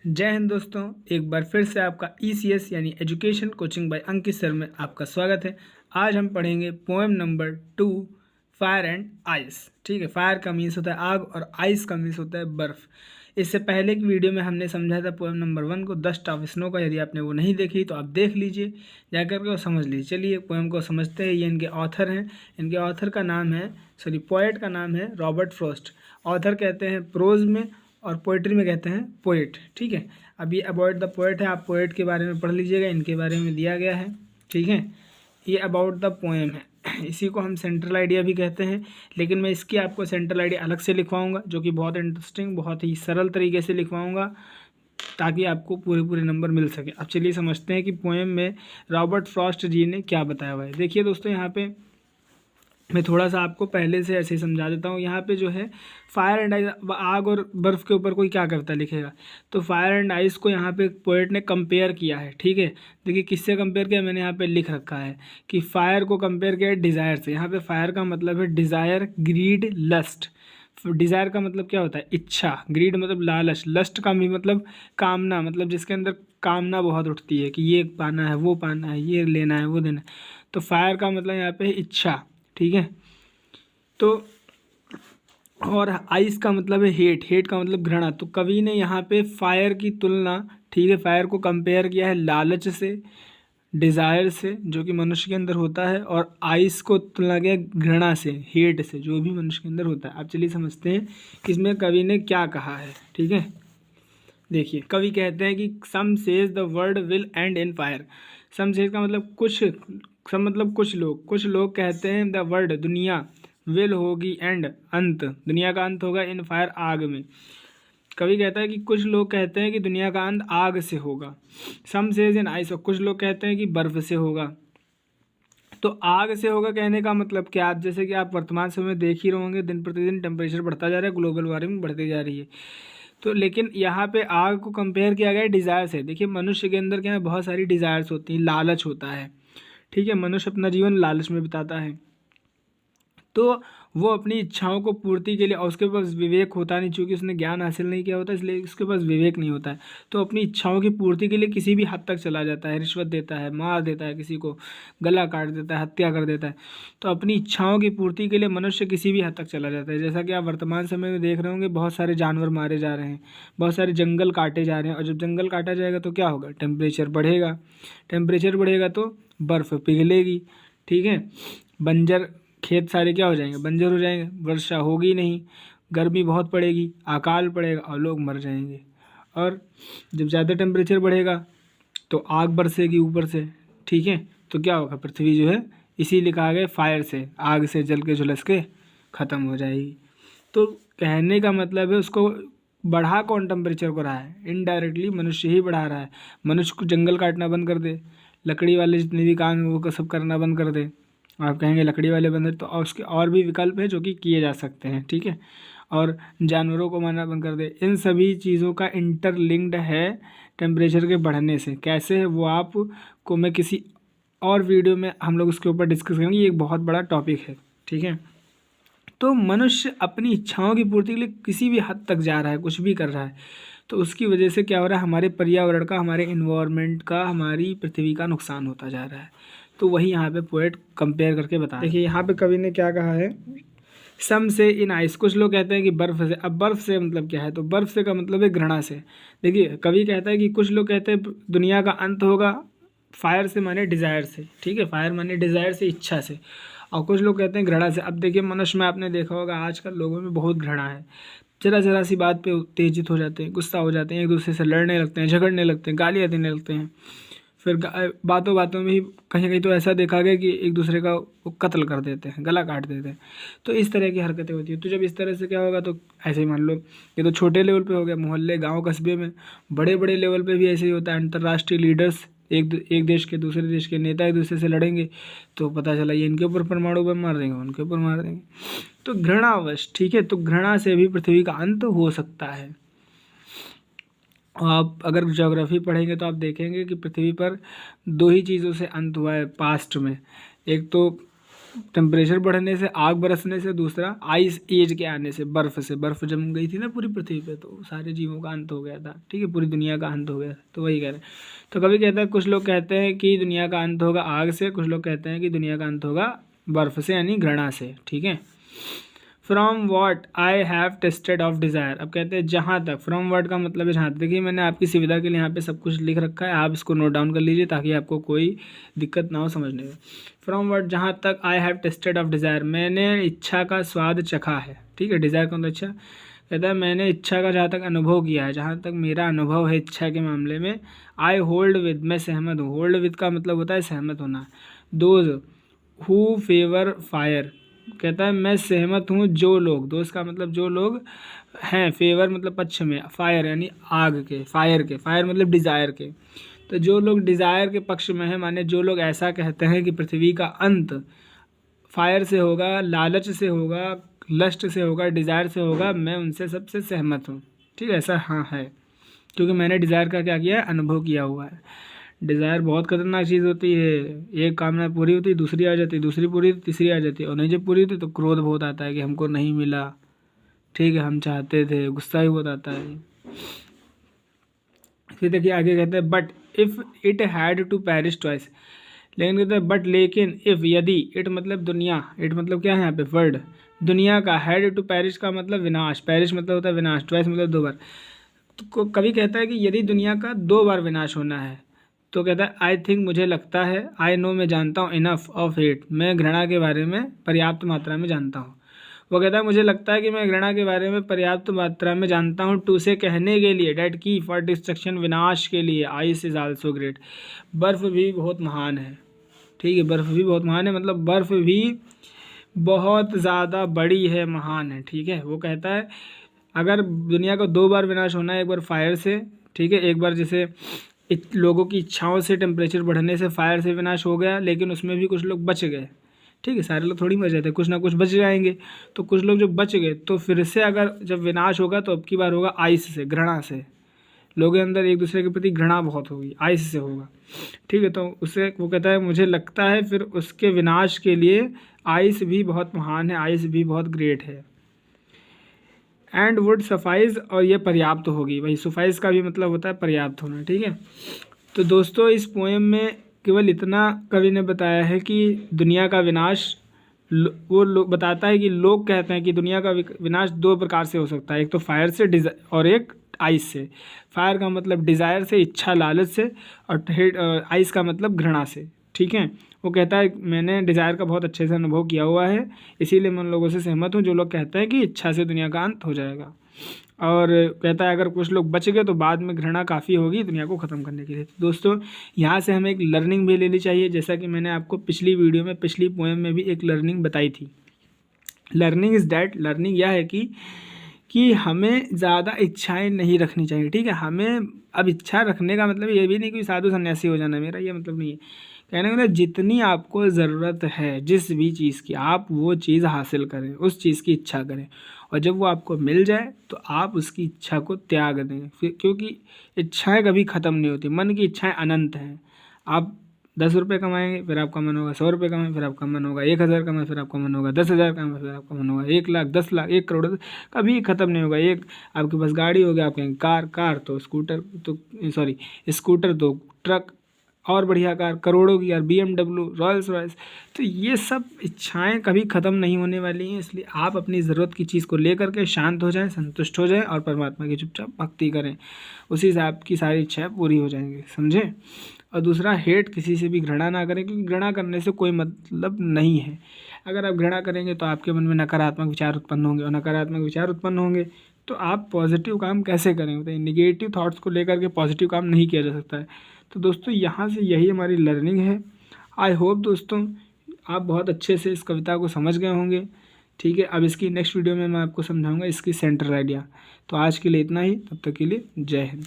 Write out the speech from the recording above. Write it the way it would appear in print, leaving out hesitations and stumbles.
जय हिंद दोस्तों, एक बार फिर से आपका ECS यानी एजुकेशन कोचिंग बाय अंकित सर में आपका स्वागत है। आज हम पढ़ेंगे poem number 2 fire and ice. ठीक है, फायर का मीन्स होता है आग और आइस का मीन्स होता है बर्फ़। इससे पहले की वीडियो में हमने समझा था पोएम नंबर 1 को 10 टॉप स्नो का। यदि आपने वो नहीं देखी तो आप देख लीजिए जाकर के और समझ लीजिए। चलिए पोएम को समझते हैं। ये इनके ऑथर हैं। इनके ऑथर का नाम है पोएट का नाम है रॉबर्ट फ्रॉस्ट। ऑथर कहते हैं प्रोज में और पोइट्री में कहते हैं पोएट। ठीक है, अब ये अबाउट द पोएट है, आप पोएट के बारे में पढ़ लीजिएगा, इनके बारे में दिया गया है। ठीक है, ये अबाउट द पोएम है। इसी को हम सेंट्रल आइडिया भी कहते हैं, लेकिन मैं इसकी आपको सेंट्रल आइडिया अलग से लिखवाऊंगा, जो कि बहुत इंटरेस्टिंग, बहुत ही सरल तरीके से लिखवाऊंगा ताकि आपको पूरे नंबर मिल सके। अब चलिए समझते हैं कि पोएम में रॉबर्ट फ्रॉस्ट जी ने क्या बताया हुआ है। देखिए दोस्तों, यहाँ पे मैं थोड़ा सा आपको पहले से ऐसे ही समझा देता हूँ। यहाँ पे जो है फायर एंड आइस, आग और बर्फ़ के ऊपर कोई क्या करता लिखेगा, तो फायर एंड आइस को यहाँ पे पोएट ने कंपेयर किया है। ठीक है, देखिए किससे कंपेयर किया, मैंने यहाँ पे लिख रखा है कि फायर को कंपेयर किया है डिज़ायर से। यहाँ पे फायर का मतलब है डिज़ायर, ग्रीड, लस्ट। डिज़ायर का मतलब क्या होता है, इच्छा। ग्रीड मतलब लालच। लस्ट का भी मतलब कामना, मतलब जिसके अंदर कामना बहुत उठती है कि ये पाना है, वो पाना है, ये लेना है, वो देना है। तो फायर का मतलब यहाँ पे इच्छा। ठीक है, तो और आइस का मतलब है हेट। हेट का मतलब घृणा। तो कवि ने यहाँ पे फायर की तुलना, ठीक है, फायर को कंपेयर किया है लालच से, डिज़ायर से, जो कि मनुष्य के अंदर होता है, और आइस को तुलना किया घृणा से, हेट से, जो भी मनुष्य के अंदर होता है। अब चलिए समझते हैं कि इसमें कवि ने क्या कहा है। ठीक है, देखिए कवि कहते हैं कि some says the world will end in fire. Some says का मतलब कुछ, सम मतलब कुछ लोग कहते हैं द वर्ल्ड दुनिया, विल होगी एंड अंत, दुनिया का अंत होगा, इन फायर आग में। कवि कहता है कि कुछ लोग कहते हैं कि दुनिया का अंत आग से होगा। सम सेज इन आइस, और कुछ लोग कहते हैं कि बर्फ से होगा। तो आग से होगा कहने का मतलब क्या, आप जैसे कि आप वर्तमान समय में देख ही रहे होंगे, दिन प्रतिदिन टेम्परेचर बढ़ता जा रहा है, ग्लोबल वार्मिंग बढ़ती जा रही है। तो लेकिन यहाँ पे आग को कंपेयर किया गया है डिज़ायर से। देखिए मनुष्य के अंदर क्या है, बहुत सारी डिज़ायर्स होती हैं, लालच होता है। ठीक है, मनुष्य अपना जीवन लालच में बिताता है, तो वो अपनी इच्छाओं को पूर्ति के लिए, और उसके पास विवेक होता नहीं, चूँकि उसने ज्ञान हासिल नहीं किया होता इसलिए उसके पास विवेक नहीं होता है। तो अपनी इच्छाओं की पूर्ति के लिए किसी भी हद तक चला जाता है, रिश्वत देता है, मार देता है, किसी को गला काट देता है, हत्या कर देता है। तो अपनी इच्छाओं की पूर्ति के लिए मनुष्य किसी भी हद तक चला जाता है। जैसा कि आप वर्तमान समय में देख रहे होंगे, बहुत सारे जानवर मारे जा रहे हैं, बहुत सारे जंगल काटे जा रहे हैं, और जब जंगल काटा जाएगा तो क्या होगा, टेम्परेचर बढ़ेगा। टेम्परेचर बढ़ेगा तो बर्फ़ पिघलेगी। ठीक है, बंजर खेत सारे क्या हो जाएंगे, बंजर हो जाएंगे, वर्षा होगी नहीं, गर्मी बहुत पड़ेगी, अकाल पड़ेगा और लोग मर जाएंगे। और जब ज़्यादा टेम्परेचर बढ़ेगा तो आग बरसेगी ऊपर से। ठीक है, तो क्या होगा, पृथ्वी जो है, इसीलिए कहा गया फायर से, आग से जल के झुलस के ख़त्म हो जाएगी। तो कहने का मतलब है उसको बढ़ा कौन टेम्परेचर को रहा है, इनडायरेक्टली मनुष्य ही बढ़ा रहा है। मनुष्य को जंगल काटना बंद कर दे, लकड़ी वाले जितने भी काम है वो सब करना बंद कर दे। आप कहेंगे लकड़ी वाले बंद है, तो और उसके और भी विकल्प है जो कि किए जा सकते हैं। ठीक है, और जानवरों को मारना बंद कर दे। इन सभी चीज़ों का इंटरलिंक्ड है टेम्परेचर के बढ़ने से। कैसे है वो आपको मैं किसी और वीडियो में हम लोग उसके ऊपर डिस्कस करेंगे, ये एक बहुत बड़ा टॉपिक है। ठीक है, तो मनुष्य अपनी इच्छाओं की पूर्ति के लिए किसी भी हद तक जा रहा है, कुछ भी कर रहा है, तो उसकी वजह से क्या हो रहा है, हमारे पर्यावरण का, हमारे इन्वायरमेंट का, हमारी पृथ्वी का नुकसान होता जा रहा है। तो वही यहाँ पे पोएट कंपेयर करके बता। देखिए यहाँ पे कवि ने क्या कहा है, सम से इन आइस, कुछ लोग कहते हैं कि बर्फ़ से। अब बर्फ़ से मतलब क्या है, तो बर्फ़ से का मतलब है घृणा से। देखिए कवि कहता है कि कुछ लोग कहते हैं दुनिया का अंत होगा फायर से, माने डिज़ायर से। ठीक है, फायर माने डिज़ायर से, इच्छा से, और कुछ लोग कहते हैं घृणा से। अब देखिए मनुष्य में आपने देखा होगा आजकल लोगों में बहुत घृणा है, जरा सी बात पे उत्तेजित हो जाते हैं, गुस्सा हो जाते हैं, एक दूसरे से लड़ने लगते हैं, झगड़ने लगते हैं, गालियाँ देने लगते हैं। फिर बातों बातों में ही कहीं कहीं तो ऐसा देखा गया कि एक दूसरे का वो कत्ल कर देते हैं, गला काट देते हैं। तो इस तरह की हरकतें होती हैं। तो जब इस तरह से क्या होगा, तो ऐसे ही मान लो, ये तो छोटे लेवल पे हो गया, मोहल्ले, गांव, कस्बे में। बड़े बड़े लेवल पे भी ऐसे ही होता है। अंतर्राष्ट्रीय लीडर्स, एक देश के दूसरे देश के नेता एक दूसरे से लड़ेंगे, तो पता चला ये इनके ऊपर परमाणु बम मार देंगे, उनके ऊपर मार देंगे। तो घृणावश, ठीक है, तो घृणा से भी पृथ्वी का अंत हो सकता है। आप अगर ज्योग्राफी पढ़ेंगे तो आप देखेंगे कि पृथ्वी पर दो ही चीज़ों से अंत हुआ है पास्ट में। एक तो टेम्परेचर बढ़ने से, आग बरसने से, दूसरा आइस एज के आने से, बर्फ़ से। बर्फ़ जम गई थी ना पूरी पृथ्वी पे, तो सारे जीवों का अंत हो गया था, ठीक है, पूरी दुनिया का अंत हो गया था, तो वही कह रहे हैं। तो कभी कहता है, कुछ लोग कहते हैं कि दुनिया का अंत होगा आग से, कुछ लोग कहते हैं कि दुनिया का अंत होगा बर्फ़ से, यानी घृणा से, ठीक है। From what I have tested of desire. अब कहते हैं जहाँ तक, फ्रॉम वर्ड का मतलब है जहाँ तक। देखिए मैंने आपकी सुविधा के लिए यहाँ पे सब कुछ लिख रखा है, आप इसको नोट डाउन कर लीजिए ताकि आपको कोई दिक्कत ना हो समझने में। फ्रॉम वर्ड जहाँ तक, I have tested of desire, मैंने इच्छा का स्वाद चखा है, ठीक है। डिज़ायर का मतलब इच्छा, कहता है मैंने इच्छा का जहाँ तक अनुभव किया है, जहाँ तक मेरा अनुभव है इच्छा के मामले में। आई होल्ड विद, मैं सहमत हूँ। होल्ड विद का मतलब होता है सहमत होना। दोज हु फेवर फायर, कहता है मैं सहमत हूँ जो लोग, दोस्त का मतलब जो लोग हैं, फेवर मतलब पक्ष में, फायर यानी आग के, फायर के, फायर मतलब डिज़ायर के। तो जो लोग डिज़ायर के पक्ष में है, माने जो लोग ऐसा कहते हैं कि पृथ्वी का अंत फायर से होगा, लालच से होगा, लस्ट से होगा, डिज़ायर से होगा, मैं उनसे सबसे सहमत हूँ, ठीक है। ऐसा हाँ है, क्योंकि मैंने डिज़ायर का क्या किया है, अनुभव किया हुआ है। डिज़ायर बहुत खतरनाक चीज़ होती है। एक कामना पूरी होती है, दूसरी आ जाती है, दूसरी पूरी, तीसरी आ जाती है, और नहीं जब पूरी होती तो क्रोध बहुत आता है कि हमको नहीं मिला, ठीक है, हम चाहते थे, गुस्सा ही बहुत आता है। फिर देखिए आगे कहते हैं, but if it had to perish twice, लेकिन कहते हैं बट, लेकिन, इफ़ यदि, इट मतलब दुनिया, इट मतलब क्या है यहाँ पे वर्ड, दुनिया का, हैड टू पेरिश का मतलब विनाश, पेरिश मतलब होता है विनाश, ट्वाइस मतलब 2 बार। तो कभी कहता है कि यदि दुनिया का 2 बार विनाश होना है, तो कहता है आई थिंक, मुझे लगता है, आई नो मैं जानता हूँ, इनफ ऑफ हेट, मैं घृणा के बारे में पर्याप्त मात्रा में जानता हूँ। वो कहता है मुझे लगता है कि मैं घृणा के बारे में पर्याप्त मात्रा में जानता हूँ, टू से कहने के लिए, डैट की, फॉर डिस्ट्रक्शन विनाश के लिए, आइस इज़ आल्सो ग्रेट, बर्फ़ भी बहुत महान है, ठीक है। बर्फ़ भी बहुत महान है मतलब बर्फ़ भी बहुत ज़्यादा बड़ी है, महान है, ठीक है। वो कहता है अगर दुनिया को 2 बार विनाश होना है, एक बार फायर से, ठीक है, एक बार जैसे लोगों की इच्छाओं से, टेम्परेचर बढ़ने से, फायर से विनाश हो गया, लेकिन उसमें भी कुछ लोग बच गए, ठीक है। सारे लोग थोड़ी मर जाते हैं, कुछ ना कुछ बच जाएंगे, तो कुछ लोग जो बच गए, तो फिर से अगर जब विनाश होगा तो अब की बार होगा आइस से, घृणा से। लोगों के अंदर एक दूसरे के प्रति घृणा बहुत होगी, आइस से होगा, ठीक है। तो उससे वो कहता है मुझे लगता है फिर उसके विनाश के लिए आइस भी बहुत महान है, आइस भी बहुत ग्रेट है। एंड वुड सफाइज, और ये पर्याप्त होगी, वही सफाइज का भी मतलब होता है पर्याप्त होना, ठीक है। तो दोस्तों इस पोएम में केवल इतना कवि ने बताया है कि दुनिया का विनाश, वो लोग बताता है कि लोग कहते हैं कि दुनिया का विनाश 2 प्रकार से हो सकता है, एक तो फायर से और एक आइस से। फायर का मतलब डिज़ायर से, इच्छा, लालच से, और आइस का मतलब घृणा से, ठीक है। वो कहता है मैंने डिज़ायर का बहुत अच्छे से अनुभव किया हुआ है, इसीलिए मैं उन लोगों से सहमत हूँ जो लोग कहते हैं कि इच्छा से दुनिया का अंत हो जाएगा। और कहता है अगर कुछ लोग बच गए तो बाद में घृणा काफ़ी होगी दुनिया को ख़त्म करने के लिए। तो दोस्तों यहाँ से हमें एक लर्निंग भी लेनी चाहिए, जैसा कि मैंने आपको पिछली वीडियो में, पिछली पोएम में भी एक लर्निंग बताई थी। लर्निंग इज़ डैट, लर्निंग यह है कि हमें ज़्यादा इच्छाएं नहीं रखनी चाहिए, ठीक है। हमें अब इच्छा रखने का मतलब ये भी नहीं कि साधु सन्यासी हो जाना, मेरा ये मतलब नहीं है। कहने का मतलब जितनी आपको ज़रूरत है जिस भी चीज़ की, आप वो चीज़ हासिल करें, उस चीज़ की इच्छा करें, और जब वो आपको मिल जाए तो आप उसकी इच्छा को त्याग दें, फिर, क्योंकि इच्छाएं कभी ख़त्म नहीं होती, मन की इच्छाएं अनंत हैं। आप 10 रुपये कमाएंगे, फिर आपका मन होगा 100 रुपये कमाएं, फिर आपका मन होगा 1000 कमाएं, फिर आपका मन होगा 10,000 कमाएं, फिर आपका मन होगा 1 लाख, 10 लाख, 1 करोड़, कभी ख़त्म नहीं होगा। एक आपके पास गाड़ी हो गया, आप कहेंगे कार तो स्कूटर, तो सॉरी स्कूटर तो ट्रक, और बढ़िया कार, करोड़ों की कार, BMW, रॉयल्स रॉयल्स। तो ये सब इच्छाएं कभी ख़त्म नहीं होने वाली हैं, इसलिए आप अपनी ज़रूरत की चीज़ को लेकर के शांत हो जाएं, संतुष्ट हो जाएं, और परमात्मा की चुपचाप भक्ति करें, उसी से आपकी सारी इच्छाएं पूरी हो जाएंगी, समझे। और दूसरा, हेट, किसी से भी घृणा ना करें, क्योंकि घृणा करने से कोई मतलब नहीं है। अगर आप घृणा करेंगे तो आपके मन में नकारात्मक विचार उत्पन्न होंगे, और नकारात्मक विचार उत्पन्न होंगे तो आप पॉजिटिव काम कैसे करेंगे बताइए। निगेटिव थॉट्स को लेकर के पॉजिटिव काम नहीं किया जा सकता है। तो दोस्तों यहाँ से यही हमारी लर्निंग है। आई होप दोस्तों आप बहुत अच्छे से इस कविता को समझ गए होंगे, ठीक है। अब इसकी नेक्स्ट वीडियो में मैं आपको समझाऊंगा इसकी सेंट्रल आइडिया। तो आज के लिए इतना ही, तब तक के लिए जय हिंद।